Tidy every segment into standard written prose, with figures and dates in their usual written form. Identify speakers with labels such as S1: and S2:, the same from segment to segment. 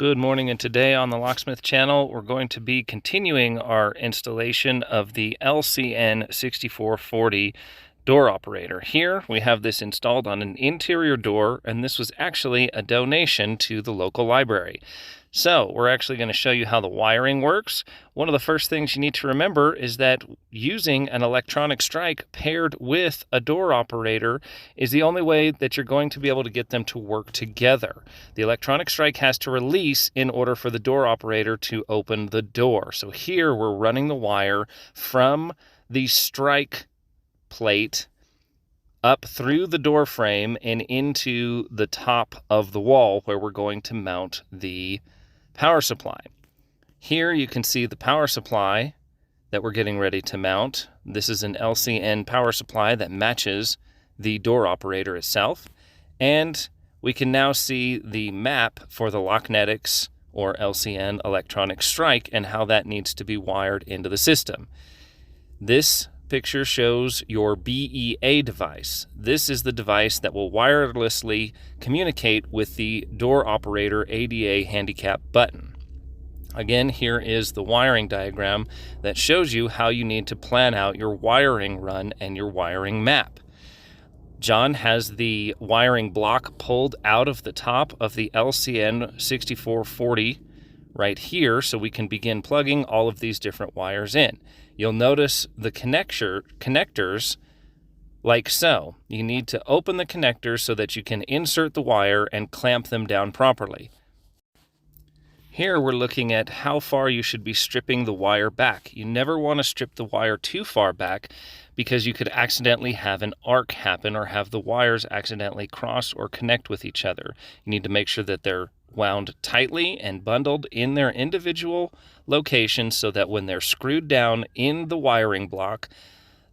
S1: Good morning, and today on the Locksmith channel we're going to be continuing our installation of the LCN 6440 door operator. Here we have this installed on an interior door, and this was actually a donation to the local library. So we're actually going to show you how the wiring works. One of the first things you need to remember is that using an electronic strike paired with a door operator is the only way that you're going to be able to get them to work together. The electronic strike has to release in order for the door operator to open the door. So here we're running the wire from the strike plate up through the door frame and into the top of the wall where we're going to mount the power supply. Here you can see the power supply that we're getting ready to mount. This is an LCN power supply that matches the door operator itself. And we can now see the map for the Locknetics or LCN electronic strike and how that needs to be wired into the system. This picture shows your BEA device. This is the device that will wirelessly communicate with the door operator ADA handicap button. Again, here is the wiring diagram that shows you how you need to plan out your wiring run and your wiring map. John has the wiring block pulled out of the top of the LCN 6440 right here, so we can begin plugging all of these different wires in. You'll notice the connectors like so. You need to open the connectors so that you can insert the wire and clamp them down properly. Here we're looking at how far you should be stripping the wire back. You never want to strip the wire too far back because you could accidentally have an arc happen or have the wires accidentally cross or connect with each other. You need to make sure that they're wound tightly and bundled in their individual locations so that when they're screwed down in the wiring block,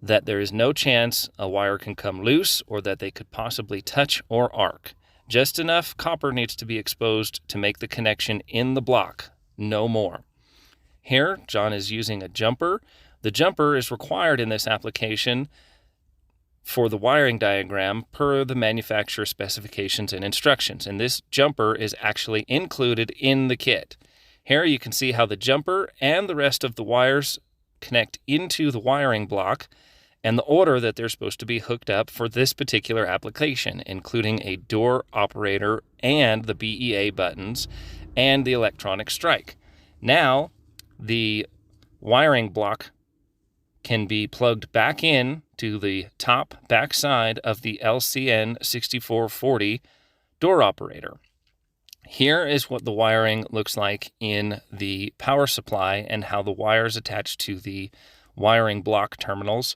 S1: that there is no chance a wire can come loose or that they could possibly touch or arc. Just enough copper needs to be exposed to make the connection in the block, no more. Here, John is using a jumper. The jumper is required in this application for the wiring diagram per the manufacturer specifications and instructions, and this jumper is actually included in the kit. Here you can see how the jumper and the rest of the wires connect into the wiring block and the order that they're supposed to be hooked up for this particular application, including a door operator and the BEA buttons and the electronic strike. Now the wiring block can be plugged back in to the top back side of the LCN 6440 door operator. Here is what the wiring looks like in the power supply and how the wires attach to the wiring block terminals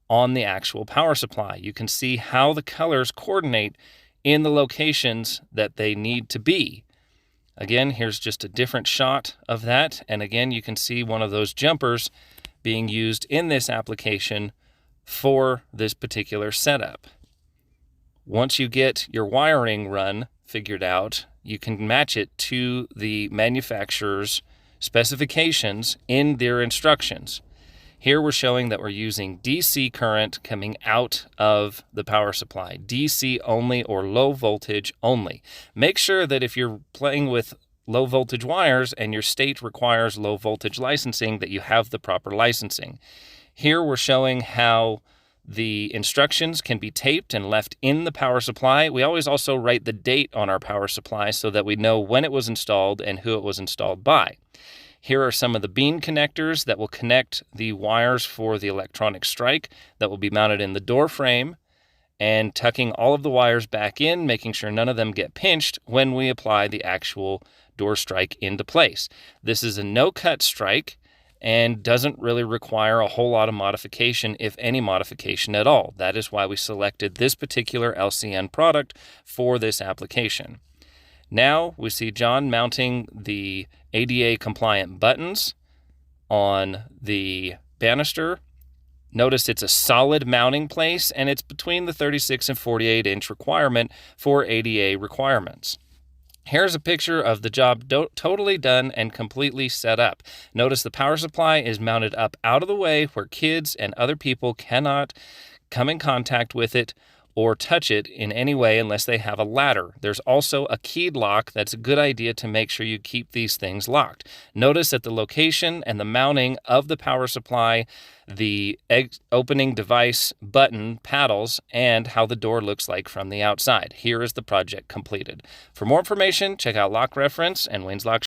S1: on the actual power supply. You can see how the colors coordinate in the locations that they need to be. Again, here's just a different shot of that, and again you can see one of those jumpers being used in this application for this particular setup. Once you get your wiring run figured out, you can match it to the manufacturer's specifications in their instructions. Here we're showing that we're using DC current coming out of the power supply, DC only or low voltage only. Make sure that if you're playing with low voltage wires and your state requires low voltage licensing, that you have the proper licensing. Here we're showing how the instructions can be taped and left in the power supply. We always also write the date on our power supply so that we know when it was installed and who it was installed by. Here are some of the bean connectors that will connect the wires for the electronic strike that will be mounted in the door frame, and tucking all of the wires back in, making sure none of them get pinched when we apply the actual door strike into place. This is a no-cut strike and doesn't really require a whole lot of modification, if any modification at all. That is why we selected this particular LCN product for this application. Now we see John mounting the ADA compliant buttons on the banister. Notice it's a solid mounting place, and it's between the 36 and 48 inch requirement for ADA requirements. Here's a picture of the job totally done and completely set up. Notice the power supply is mounted up out of the way where kids and other people cannot come in contact with it or touch it in any way unless they have a ladder. There's also a keyed lock that's a good idea to make sure you keep these things locked. Notice that the location and the mounting of the power supply, the opening device button paddles, and how the door looks like from the outside. Here is the project completed. For more information, check out Lock Reference and Wayne's Lock